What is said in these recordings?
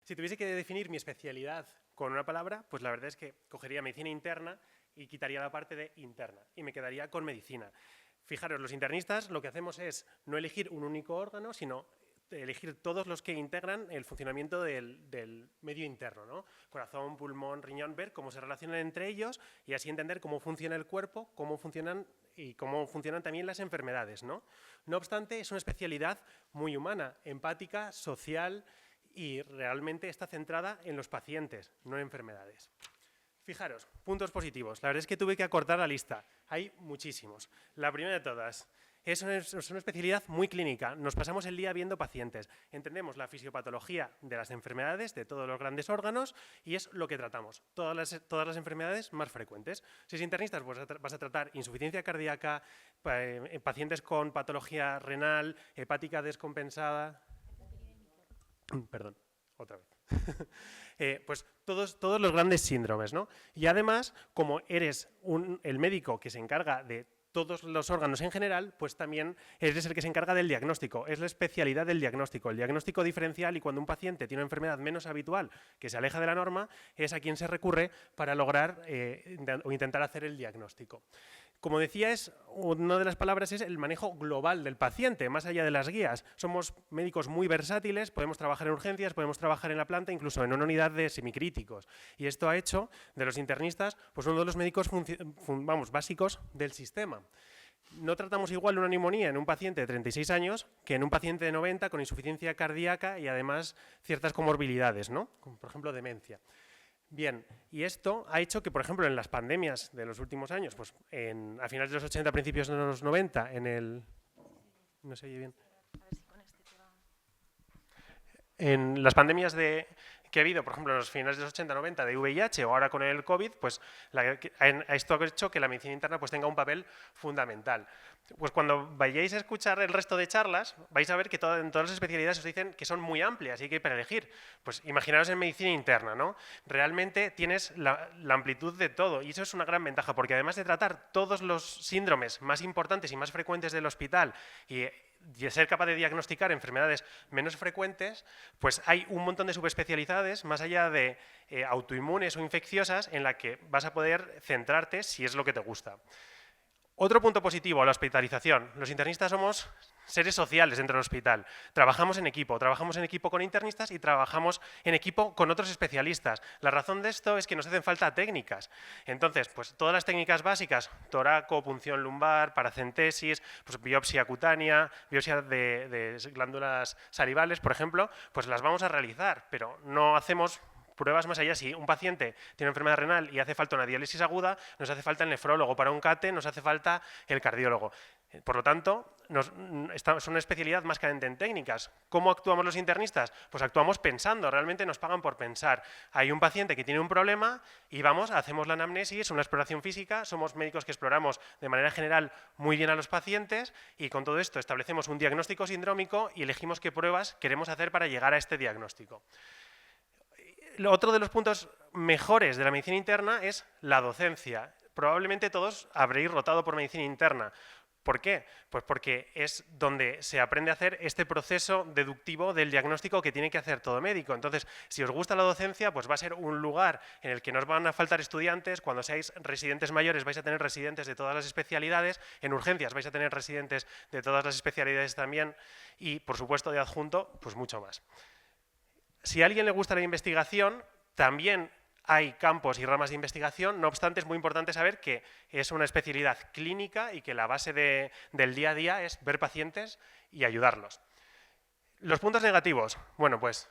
Si tuviese que definir mi especialidad con una palabra, pues la verdad es que cogería medicina interna y quitaría la parte de interna y me quedaría con medicina. Fijaros, los internistas lo que hacemos es no elegir un único órgano, sino elegir todos los que integran el funcionamiento del medio interno, ¿no? Corazón, pulmón, riñón, ver cómo se relacionan entre ellos y así entender cómo funciona el cuerpo, cómo funcionan y cómo funcionan también las enfermedades, ¿no? No obstante, es una especialidad muy humana, empática, social y realmente está centrada en los pacientes, no en enfermedades. Fijaros, puntos positivos. La verdad es que tuve que acortar la lista. Hay muchísimos. La primera de todas, es una especialidad muy clínica. Nos pasamos el día viendo pacientes. Entendemos la fisiopatología de las enfermedades, de todos los grandes órganos, y es lo que tratamos. Todas las enfermedades más frecuentes. Si es internista, pues vas a tratar insuficiencia cardíaca, pacientes con patología renal, hepática descompensada. Perdón, otra vez. Pues todos los grandes síndromes, ¿no? Y además, como eres el médico que se encarga de todos los órganos en general, pues también eres el que se encarga del diagnóstico. Es la especialidad del diagnóstico. El diagnóstico diferencial, y cuando un paciente tiene una enfermedad menos habitual que se aleja de la norma, es a quien se recurre para lograr o intentar hacer el diagnóstico. Como decía, una de las palabras es el manejo global del paciente, más allá de las guías. Somos médicos muy versátiles, podemos trabajar en urgencias, podemos trabajar en la planta, incluso en una unidad de semicríticos. Y esto ha hecho de los internistas pues uno de los médicos básicos del sistema. No tratamos igual una neumonía en un paciente de 36 años que en un paciente de 90 con insuficiencia cardíaca y además ciertas comorbilidades, ¿no? Como por ejemplo demencia. Bien, y esto ha hecho que, por ejemplo, en las pandemias de los últimos años, pues a finales de los 80, principios de los 90, no se oye bien. En las pandemias que ha habido, por ejemplo, en los finales de los 80-90 de VIH o ahora con el COVID, pues esto ha hecho que la medicina interna pues tenga un papel fundamental. Pues cuando vayáis a escuchar el resto de charlas, vais a ver que en todas las especialidades os dicen que son muy amplias y que hay para elegir. Pues imaginaos en medicina interna, ¿no? Realmente tienes la amplitud de todo y eso es una gran ventaja porque además de tratar todos los síndromes más importantes y más frecuentes del hospital y ser capaz de diagnosticar enfermedades menos frecuentes, pues hay un montón de subespecialidades más allá de autoinmunes o infecciosas en la que vas a poder centrarte si es lo que te gusta. Otro punto positivo, la hospitalización. Los internistas somos seres sociales dentro del hospital. Trabajamos en equipo con internistas y trabajamos en equipo con otros especialistas. La razón de esto es que nos hacen falta técnicas. Entonces, pues todas las técnicas básicas, toraco, punción lumbar, paracentesis, pues biopsia cutánea, biopsia de glándulas salivales, por ejemplo, pues las vamos a realizar, pero no hacemos pruebas más allá. Si un paciente tiene enfermedad renal y hace falta una diálisis aguda, nos hace falta el nefrólogo. Para un CATE nos hace falta el cardiólogo. Por lo tanto, es una especialidad más que en técnicas. ¿Cómo actuamos los internistas? Pues actuamos pensando, realmente nos pagan por pensar. Hay un paciente que tiene un problema y hacemos la anamnesis, una exploración física, somos médicos que exploramos de manera general muy bien a los pacientes y con todo esto establecemos un diagnóstico sindrómico y elegimos qué pruebas queremos hacer para llegar a este diagnóstico. Otro de los puntos mejores de la medicina interna es la docencia. Probablemente todos habréis rotado por medicina interna. ¿Por qué? Pues porque es donde se aprende a hacer este proceso deductivo del diagnóstico que tiene que hacer todo médico. Entonces, si os gusta la docencia, pues va a ser un lugar en el que no os van a faltar estudiantes. Cuando seáis residentes mayores vais a tener residentes de todas las especialidades. En urgencias vais a tener residentes de todas las especialidades también. Y, por supuesto, de adjunto, pues mucho más. Si a alguien le gusta la investigación, también hay campos y ramas de investigación. No obstante, es muy importante saber que es una especialidad clínica y que la base del día a día es ver pacientes y ayudarlos. Los puntos negativos. Bueno, pues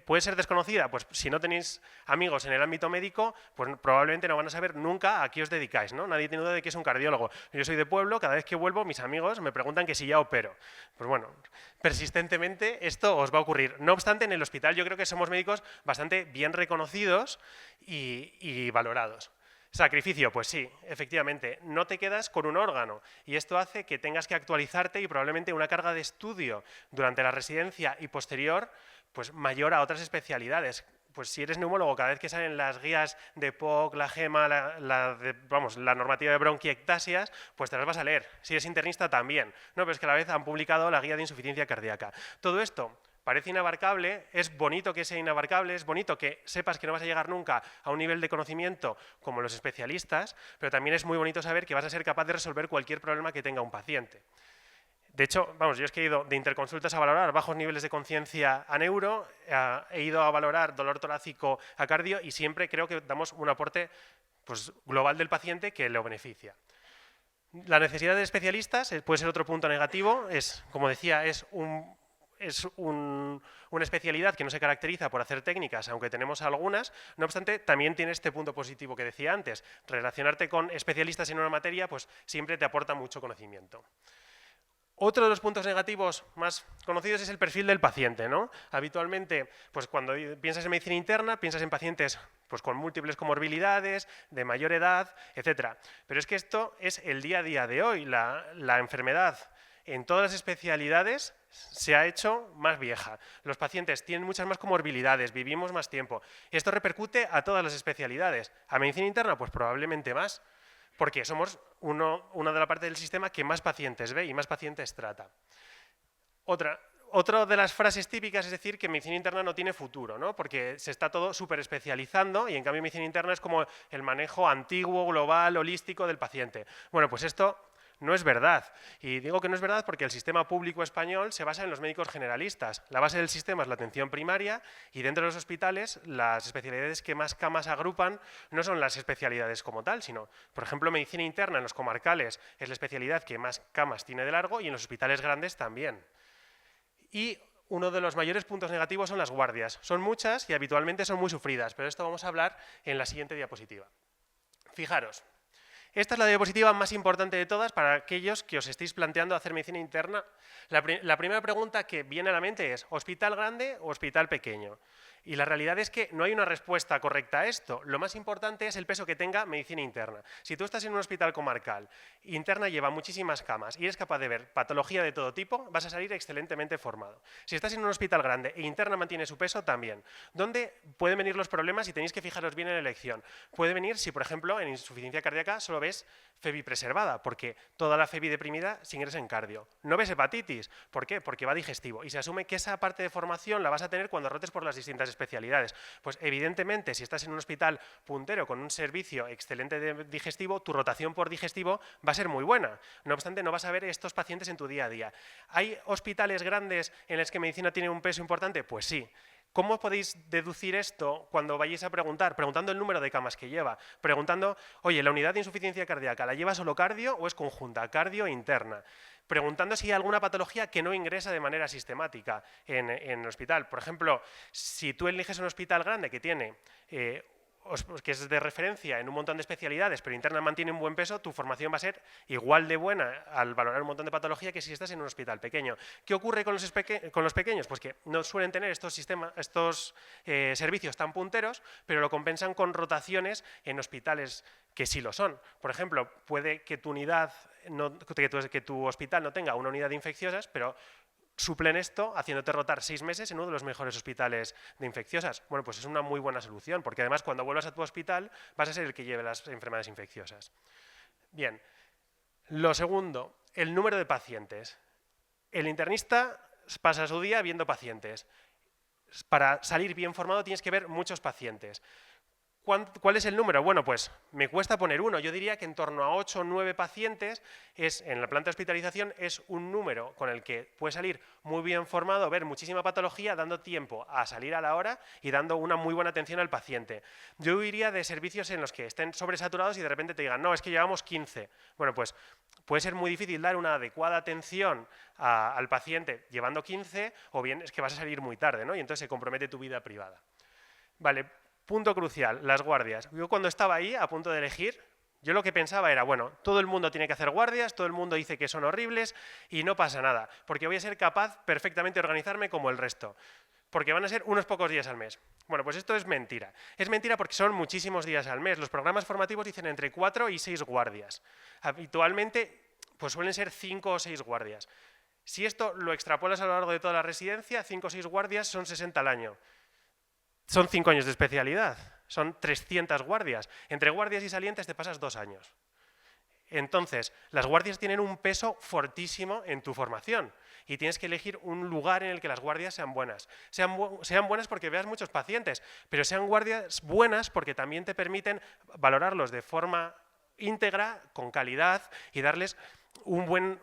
¿puede ser desconocida? Pues si no tenéis amigos en el ámbito médico, pues probablemente no van a saber nunca a qué os dedicáis, ¿no? Nadie tiene duda de que es un cardiólogo. Yo soy de pueblo, cada vez que vuelvo mis amigos me preguntan que si ya opero. Pues bueno, persistentemente esto os va a ocurrir. No obstante, en el hospital yo creo que somos médicos bastante bien reconocidos y valorados. Sacrificio, pues sí, efectivamente, no te quedas con un órgano y esto hace que tengas que actualizarte y probablemente una carga de estudio durante la residencia y posterior pues mayor a otras especialidades. pues si eres neumólogo, cada vez que salen las guías de POC, la GEMA, la normativa de bronquiectasias, pues te las vas a leer. Si eres internista, también. No, pero es que a la vez han publicado la guía de insuficiencia cardíaca. Todo esto parece inabarcable, es bonito que sea inabarcable, es bonito que sepas que no vas a llegar nunca a un nivel de conocimiento como los especialistas, pero también es muy bonito saber que vas a ser capaz de resolver cualquier problema que tenga un paciente. De hecho, vamos, yo es que he ido de interconsultas a valorar bajos niveles de conciencia a neuro, he ido a valorar dolor torácico a cardio y siempre creo que damos un aporte pues, global del paciente que lo beneficia. La necesidad de especialistas puede ser otro punto negativo, como decía, es una especialidad que no se caracteriza por hacer técnicas, aunque tenemos algunas, no obstante, también tiene este punto positivo que decía antes. Relacionarte con especialistas en una materia pues siempre te aporta mucho conocimiento. Otro de los puntos negativos más conocidos es el perfil del paciente, ¿no? Habitualmente, pues cuando piensas en medicina interna, piensas en pacientes pues, con múltiples comorbilidades, de mayor edad, etc. Pero es que esto es el día a día de hoy. La enfermedad en todas las especialidades se ha hecho más vieja. Los pacientes tienen muchas más comorbilidades, vivimos más tiempo. Esto repercute a todas las especialidades. ¿A medicina interna? Pues probablemente más. Porque somos una de la parte del sistema que más pacientes ve y más pacientes trata. Otra de las frases típicas es decir que medicina interna no tiene futuro, ¿no? Porque se está todo súper especializando y en cambio medicina interna es como el manejo antiguo, global, holístico del paciente. Bueno, pues esto no es verdad. Y digo que no es verdad porque el sistema público español se basa en los médicos generalistas. La base del sistema es la atención primaria y dentro de los hospitales las especialidades que más camas agrupan no son las especialidades como tal, sino, por ejemplo, medicina interna en los comarcales es la especialidad que más camas tiene de largo y en los hospitales grandes también. Y uno de los mayores puntos negativos son las guardias. Son muchas y habitualmente son muy sufridas, pero esto vamos a hablar en la siguiente diapositiva. Fijaros. Esta es la diapositiva más importante de todas para aquellos que os estéis planteando hacer medicina interna. La primera pregunta que viene a la mente es ¿hospital grande o hospital pequeño? Y la realidad es que no hay una respuesta correcta a esto. Lo más importante es el peso que tenga medicina interna. Si tú estás en un hospital comarcal, interna lleva muchísimas camas y eres capaz de ver patología de todo tipo, vas a salir excelentemente formado. Si estás en un hospital grande e interna mantiene su peso, también. ¿Dónde pueden venir los problemas? Y tenéis que fijaros bien en la elección. Puede venir si, por ejemplo, en insuficiencia cardíaca solo ves FEBI preservada, porque toda la FEBI deprimida se ingresa en cardio. No ves hepatitis. ¿Por qué? Porque va digestivo. Y se asume que esa parte de formación la vas a tener cuando rotes por las distintas especialidades. Pues evidentemente, si estás en un hospital puntero con un servicio excelente de digestivo, tu rotación por digestivo va a ser muy buena. No obstante, no vas a ver estos pacientes en tu día a día. ¿Hay hospitales grandes en los que medicina tiene un peso importante? Pues sí. ¿Cómo podéis deducir esto cuando vayáis a preguntar? Preguntando el número de camas que lleva. Preguntando, oye, ¿la unidad de insuficiencia cardíaca la lleva solo cardio o es conjunta, cardio e interna? Preguntando si hay alguna patología que no ingresa de manera sistemática en el hospital. Por ejemplo, si tú eliges un hospital grande que tiene que es de referencia en un montón de especialidades, pero interna mantiene un buen peso, tu formación va a ser igual de buena al valorar un montón de patología que si estás en un hospital pequeño. ¿Qué ocurre con los pequeños? Pues que no suelen tener estos servicios tan punteros, pero lo compensan con rotaciones en hospitales que sí lo son. Por ejemplo, puede que tu hospital no tenga una unidad de infecciosas, pero suplen esto haciéndote rotar 6 meses en uno de los mejores hospitales de infecciosas. Bueno, pues es una muy buena solución, porque además cuando vuelvas a tu hospital vas a ser el que lleve las enfermedades infecciosas. Bien, lo segundo, el número de pacientes. El internista pasa su día viendo pacientes. Para salir bien formado tienes que ver muchos pacientes. ¿Cuál es el número? Bueno, pues me cuesta poner uno. Yo diría que en torno a 8 o 9 pacientes en la planta de hospitalización es un número con el que puedes salir muy bien formado, ver muchísima patología, dando tiempo a salir a la hora y dando una muy buena atención al paciente. Yo huiría de servicios en los que estén sobresaturados y de repente te digan, no, es que llevamos 15. Bueno, pues puede ser muy difícil dar una adecuada atención al paciente llevando 15, o bien es que vas a salir muy tarde, ¿no? Y entonces se compromete tu vida privada. Vale. Punto crucial, las guardias. Yo cuando estaba ahí a punto de elegir, yo lo que pensaba era, bueno, todo el mundo tiene que hacer guardias, todo el mundo dice que son horribles y no pasa nada, porque voy a ser capaz perfectamente de organizarme como el resto, porque van a ser unos pocos días al mes. Bueno, pues esto es mentira. Es mentira porque son muchísimos días al mes. Los programas formativos dicen entre 4 y 6 guardias. Habitualmente pues suelen ser 5 o 6 guardias. Si esto lo extrapolas a lo largo de toda la residencia, 5 o 6 guardias son 60 al año. son 5 años de especialidad, son 300 guardias. Entre guardias y salientes te pasas 2 años. Entonces, las guardias tienen un peso fortísimo en tu formación y tienes que elegir un lugar en el que las guardias sean buenas. Sean buenas porque veas muchos pacientes, pero sean guardias buenas porque también te permiten valorarlos de forma íntegra, con calidad y darles un buen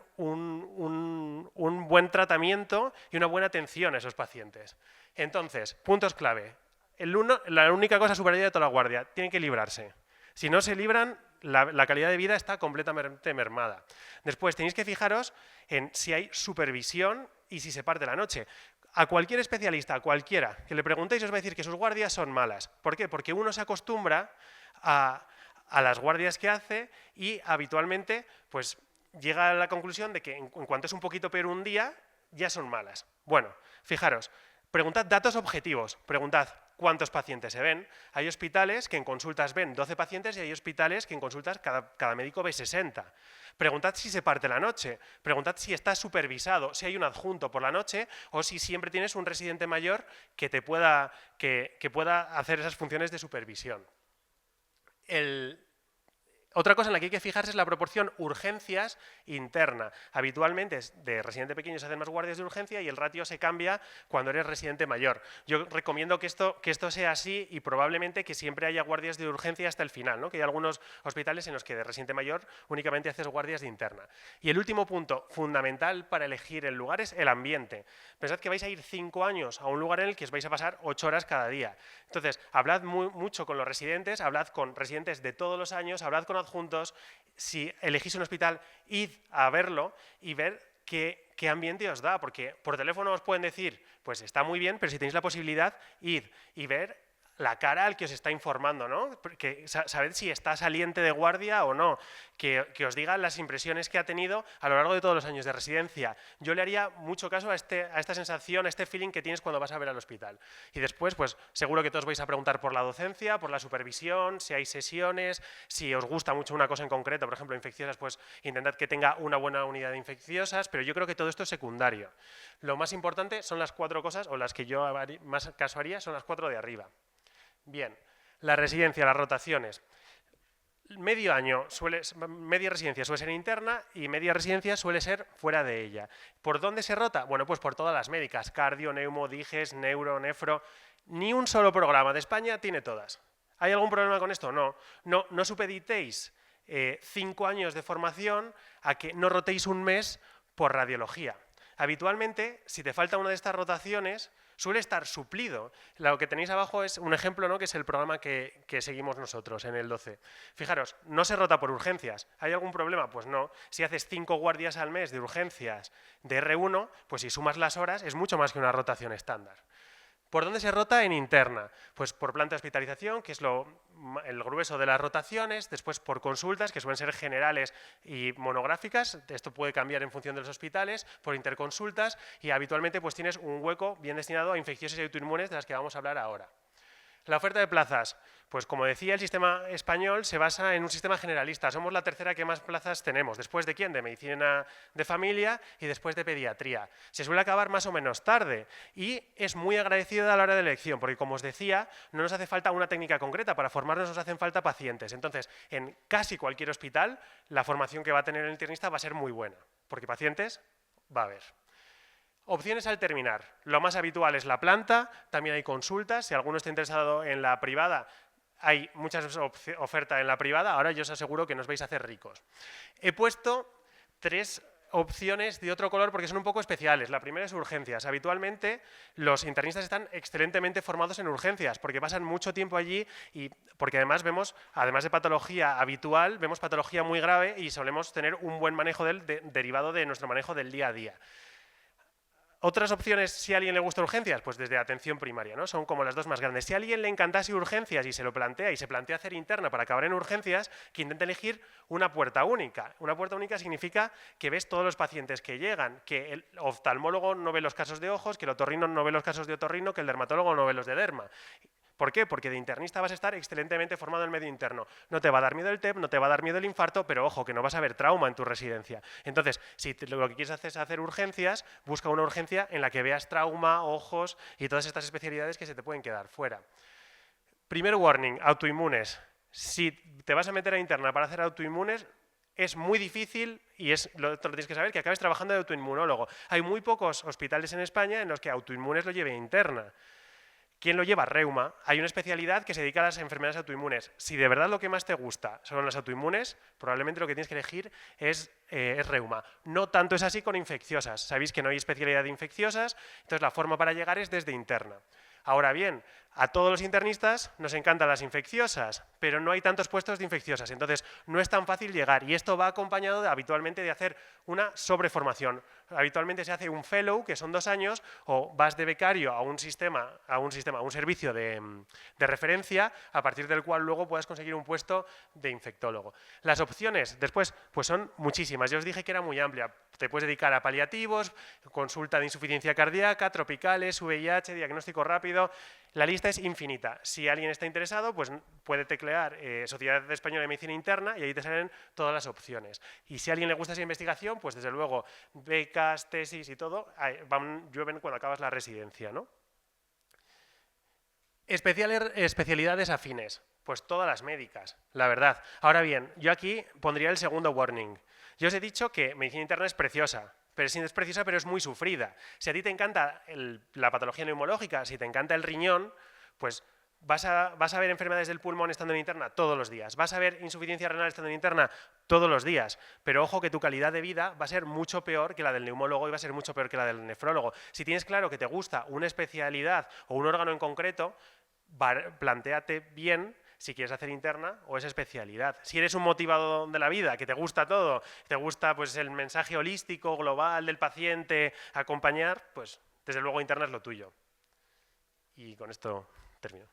tratamiento y una buena atención a esos pacientes. Entonces, puntos clave. La única cosa superior de toda la guardia, tienen que librarse. Si no se libran, la calidad de vida está completamente mermada. Después, tenéis que fijaros en si hay supervisión y si se parte la noche. A cualquier especialista, a cualquiera, que le preguntéis os va a decir que sus guardias son malas. ¿Por qué? Porque uno se acostumbra a las guardias que hace y habitualmente pues, llega a la conclusión de que en cuanto es un poquito peor un día, ya son malas. Bueno, fijaros, preguntad datos objetivos, preguntad cuántos pacientes se ven. Hay hospitales que en consultas ven 12 pacientes y hay hospitales que en consultas cada médico ve 60. Preguntad si se parte la noche, preguntad si está supervisado, si hay un adjunto por la noche o si siempre tienes un residente mayor que pueda hacer esas funciones de supervisión. Otra cosa en la que hay que fijarse es la proporción urgencias interna. Habitualmente de residente pequeño se hacen más guardias de urgencia y el ratio se cambia cuando eres residente mayor. Yo recomiendo que esto sea así y probablemente que siempre haya guardias de urgencia hasta el final, ¿no? Que hay algunos hospitales en los que de residente mayor únicamente haces guardias de interna. Y el último punto fundamental para elegir el lugar es el ambiente. Pensad que vais a ir 5 años a un lugar en el que os vais a pasar 8 horas cada día. Entonces, hablad mucho con los residentes, hablad con residentes de todos los años, hablad con adjuntos. Si elegís un hospital, id a verlo y ver qué ambiente os da, porque por teléfono os pueden decir, pues está muy bien, pero si tenéis la posibilidad, id y ver la cara al que os está informando, ¿no? Que sabed si está saliente de guardia o no, que os diga las impresiones que ha tenido a lo largo de todos los años de residencia. Yo le haría mucho caso a esta sensación, a este feeling que tienes cuando vas a ver al hospital. Y después, pues seguro que todos vais a preguntar por la docencia, por la supervisión, si hay sesiones, si os gusta mucho una cosa en concreto, por ejemplo, infecciosas, pues intentad que tenga una buena unidad de infecciosas, pero yo creo que todo esto es secundario. Lo más importante son las 4 cosas, o las que yo más caso haría, son las 4 de arriba. Bien, la residencia, las rotaciones. Media residencia suele ser interna y media residencia suele ser fuera de ella. ¿Por dónde se rota? Bueno, pues por todas las médicas, cardio, neumo, diges, neuro, nefro. Ni un solo programa de España tiene todas. ¿Hay algún problema con esto? No. No supeditéis 5 años de formación a que no rotéis un mes por radiología. Habitualmente, si te falta una de estas rotaciones, suele estar suplido. Lo que tenéis abajo es un ejemplo, ¿no? Que es el programa que seguimos nosotros en el 12. Fijaros, no se rota por urgencias. ¿Hay algún problema? Pues no. Si haces 5 guardias al mes de urgencias de R1, pues si sumas las horas es mucho más que una rotación estándar. ¿Por dónde se rota? En interna. Pues por planta de hospitalización, que es el grueso de las rotaciones, después por consultas, que suelen ser generales y monográficas, esto puede cambiar en función de los hospitales, por interconsultas, y habitualmente pues tienes un hueco bien destinado a infecciosas y autoinmunes de las que vamos a hablar ahora. La oferta de plazas, pues como decía, el sistema español se basa en un sistema generalista. Somos la tercera que más plazas tenemos. ¿Después de quién? De medicina de familia y después de pediatría. Se suele acabar más o menos tarde y es muy agradecida a la hora de elección, porque como os decía, no nos hace falta una técnica concreta. Para formarnos nos hacen falta pacientes. Entonces, en casi cualquier hospital, la formación que va a tener el internista va a ser muy buena, porque pacientes va a haber. Opciones al terminar. Lo más habitual es la planta, también hay consultas. Si alguno está interesado en la privada, hay mucha oferta en la privada. Ahora yo os aseguro que nos vais a hacer ricos. He puesto 3 opciones de otro color porque son un poco especiales. La primera es urgencias. Habitualmente los internistas están excelentemente formados en urgencias porque pasan mucho tiempo allí y porque además vemos, además de patología habitual, vemos patología muy grave y solemos tener un buen manejo derivado de nuestro manejo del día a día. Otras opciones, si a alguien le gusta urgencias, pues desde atención primaria, ¿no? Son como las 2 más grandes. Si a alguien le encantase urgencias y se lo plantea y se plantea hacer interna para acabar en urgencias, que intente elegir una puerta única. Una puerta única significa que ves todos los pacientes que llegan, que el oftalmólogo no ve los casos de ojos, que el otorrino no ve los casos de otorrino, que el dermatólogo no ve los de derma. ¿Por qué? Porque de internista vas a estar excelentemente formado en el medio interno. No te va a dar miedo el TEP, no te va a dar miedo el infarto, pero ojo, que no vas a ver trauma en tu residencia. Entonces, si lo que quieres hacer es hacer urgencias, busca una urgencia en la que veas trauma, ojos y todas estas especialidades que se te pueden quedar fuera. Primer warning, autoinmunes. Si te vas a meter a interna para hacer autoinmunes, es muy difícil, y lo tienes que saber, que acabes trabajando de autoinmunólogo. Hay muy pocos hospitales en España en los que autoinmunes lo lleve interna. ¿Quién lo lleva? Reuma. Hay una especialidad que se dedica a las enfermedades autoinmunes. Si de verdad lo que más te gusta son las autoinmunes, probablemente lo que tienes que elegir es reuma. No tanto es así con infecciosas. Sabéis que no hay especialidad de infecciosas, entonces la forma para llegar es desde interna. Ahora bien, a todos los internistas nos encantan las infecciosas, pero no hay tantos puestos de infecciosas, entonces no es tan fácil llegar, y esto va acompañado habitualmente de hacer una sobreformación. Habitualmente se hace un fellow, que son 2 años, o vas de becario a un servicio de referencia, a partir del cual luego puedas conseguir un puesto de infectólogo. Las opciones después pues son muchísimas. Yo os dije que era muy amplia. Te puedes dedicar a paliativos, consulta de insuficiencia cardíaca, tropicales, VIH, diagnóstico rápido. La lista es infinita. Si alguien está interesado, pues puede teclear Sociedad Española de Medicina Interna y ahí te salen todas las opciones. Y si a alguien le gusta esa investigación, pues desde luego becas, tesis y todo llueven cuando acabas la residencia, ¿no? Especialidades afines, pues todas las médicas, la verdad. Ahora bien, yo aquí pondría el segundo warning. Yo os he dicho que medicina interna es preciosa, pero es preciosa, pero es muy sufrida. Si a ti te encanta la patología neumológica, si te encanta el riñón, pues vas a ver enfermedades del pulmón estando en interna todos los días. Vas a ver insuficiencia renal estando en interna todos los días. Pero ojo que tu calidad de vida va a ser mucho peor que la del neumólogo y va a ser mucho peor que la del nefrólogo. Si tienes claro que te gusta una especialidad o un órgano en concreto, plantéate bien si quieres hacer interna o esa especialidad. Si eres un motivado de la vida, que te gusta todo, te gusta pues el mensaje holístico, global del paciente, acompañar, pues desde luego interna es lo tuyo. Y con esto termino.